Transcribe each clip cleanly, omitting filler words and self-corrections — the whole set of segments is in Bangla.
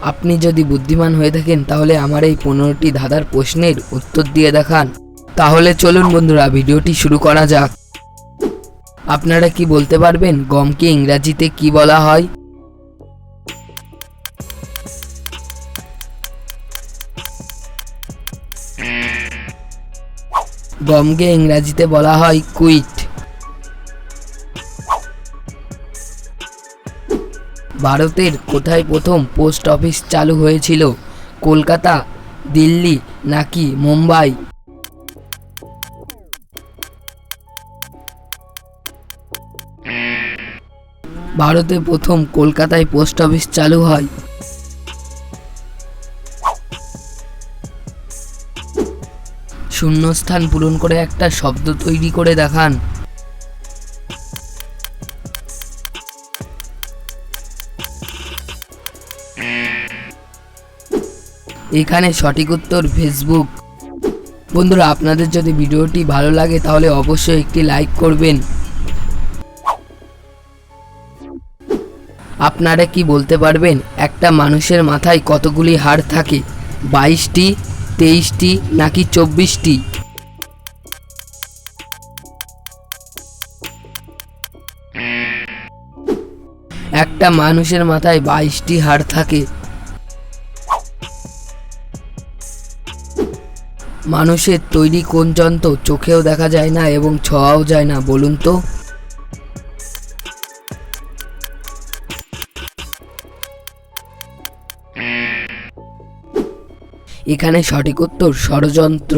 আপনি যদি বুদ্ধিমান হয়ে থাকেন তাহলে আমার এই 15টি ধাঁধার প্রশ্নের উত্তর দিয়ে দেখান। তাহলে চলুন বন্ধুরা, ভিডিওটি শুরু করা যাক। আপনারা কি বলতে পারবেন গমকে ইংরাজিতে কি বলা হয়? গমকে ইংরাজিতে বলা হয় কুইট। ভারতের কোথায় প্রথম পোস্ট অফিস চালু হয়েছিল? কলকাতা, দিল্লি নাকি মুম্বাই? ভারতে প্রথম কলকাতায় পোস্ট অফিস চালু হয়। শূন্যস্থান পূরণ করে একটা শব্দ তৈরি করে দেখান। এখানে সঠিক উত্তর ফেসবুক। বন্ধুরা, আপনাদের যদি ভিডিওটি ভালো লাগে তাহলে অবশ্যই একটি লাইক করবেন। আপনারা কি বলতে পারবেন একটা মানুষের মাথায় কতগুলি হাড় থাকে? 22টি, 23টি নাকি 24টি? একটা মানুষের মাথায় 22টি হাড় থাকে। মানুষের তৈরি কোন যন্ত্র চোখেও দেখা যায় না এবং ছোঁয়াও যায় না, বলুন তো? এখানে সঠিক উত্তর ষড়যন্ত্র।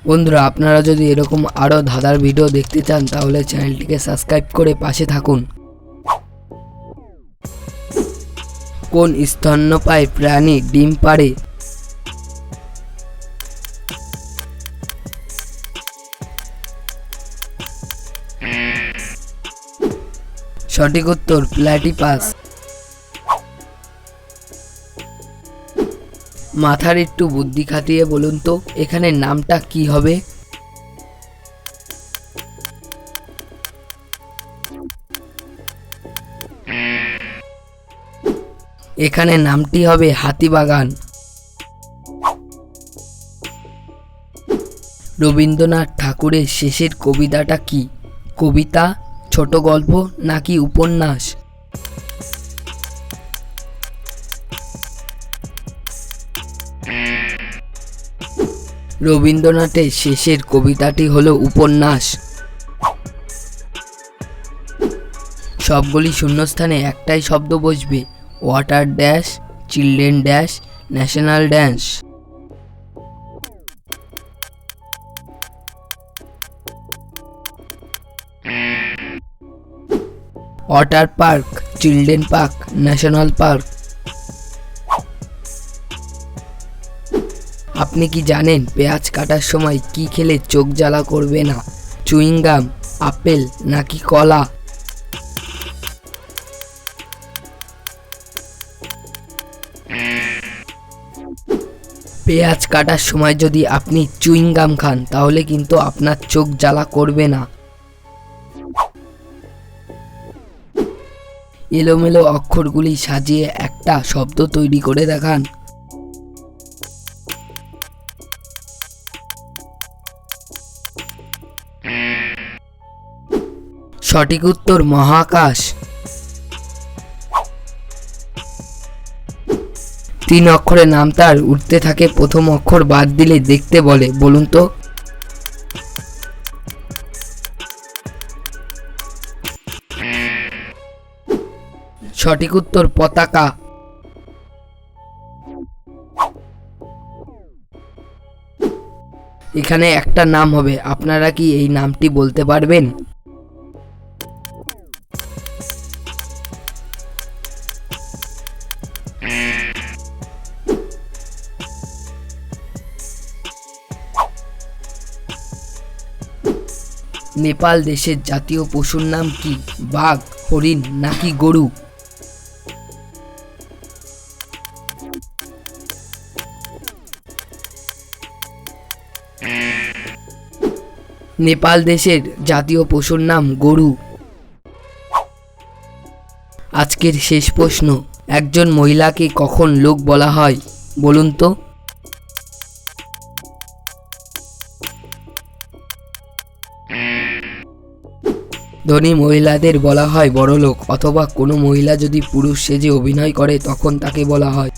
বন্ধুরা, আপনারা যদি এরকম আরও ধাঁধার ভিডিও দেখতে চান তাহলে চ্যানেলটিকে সাবস্ক্রাইব করে পাশে থাকুন। কোন স্তন্যপায়ী প্রাণী ডিম পাড়ে? সঠিক উত্তর প্ল্যাটিপাস। মাথার একটু বুদ্ধি খাটিয়ে বলুন তো এখানে নামটা কি হবে? এখানে নামটি হবে হাতিবাগান। রবীন্দ্রনাথ ঠাকুরের শেষের কবিতাটা কি? কবিতা, ছোট গল্প নাকি উপন্যাস? রবীন্দ্রনাথের শেষের কবিতাটি হলো উপন্যাস। সবগুলি শূন্যস্থানে একটাই শব্দ বসবে। Water dash, children dash, national dance. Water park, children park, national park. আপনি কি জানেন পেঁয়াজ কাটার সময় কি খেলে চোখ জ্বালা করবে না? চুইংগাম, আপেল নাকি কলা? পেঁয়াজ কাটার সময় যদি আপনি চুইংগাম খান তাহলে কিন্তু আপনার চোখ জ্বালা করবে না। এলোমেলো অক্ষরগুলি সাজিয়ে একটা শব্দ তৈরি করে দেখান। সঠিক উত্তর মহাকাশ। 3 অক্ষরের নাম তার উঠতে থাকে, প্রথম অক্ষর বাদ দিলে দেখতে বলে, বলুন তো? সঠিক উত্তর পতাকা। এখানে একটা নাম হবে, আপনারা কি এই নামটি বলতে পারবেন? নেপাল দেশের জাতীয় পশুর নাম কি? বাঘ, হরিণ নাকি গরু? নেপাল দেশের জাতীয় পশুর নাম গরু। আজকের শেষ প্রশ্ন, একজন মহিলাকে কখন লোক বলা হয় বলুন তো? ধনী মহিলাদের বলা হয় বড়লোক, অথবা কোনো মহিলা যদি পুরুষ সেজে অভিনয় করে তখন তাকে বলা হয়